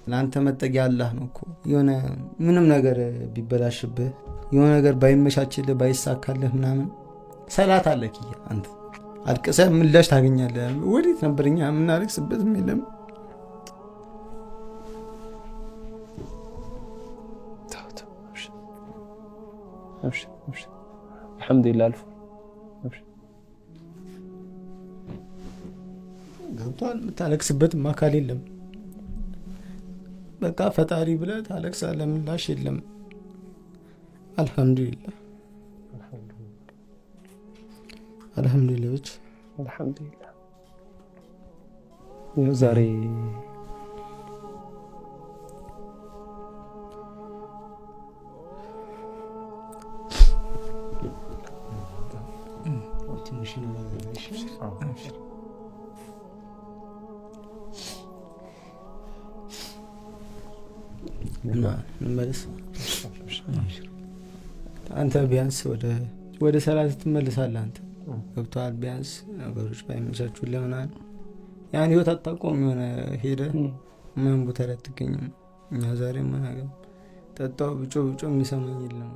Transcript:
ለአንተ መጠጊያ አላህ ነው እኮ። የሆነ ምንም ነገር ቢበላሽብህ የሆነ ነገር ባይመቻችልህ ባይሳካልህ ምናምን ሰላት አለ ኪያ አንተ አልቅሰህ ምላሽ ታገኛለህ። ወዴት ነበርኛ የምናለቅስበትም የለም። አልሐምዱሊላህ አልፎ ገብቷል። የምታለቅስበትም አካል የለም። በቃ ፈጣሪ ብለህ ታለቅሳለህ። ምላሽ የለም። አልሐምዱሊላህ አልሐምዱሊላህ ብቻ አልሐምዱሊላህ። ዛሬ ትንሽ ነው እንመለስ። አንተ ቢያንስ ወደ ሰላት ትመለሳለህ። አንተ ገብቶሃል። ቢያንስ ነገሮች ባይመቻቹልህ ምናምን ያን ህይወት አታቆም። የሆነ ሄደህ ምን ቦታ ላይ አትገኝም። እኛ ዛሬ ምን አገም ጠጣው ብጮ የሚሰማኝ የለም።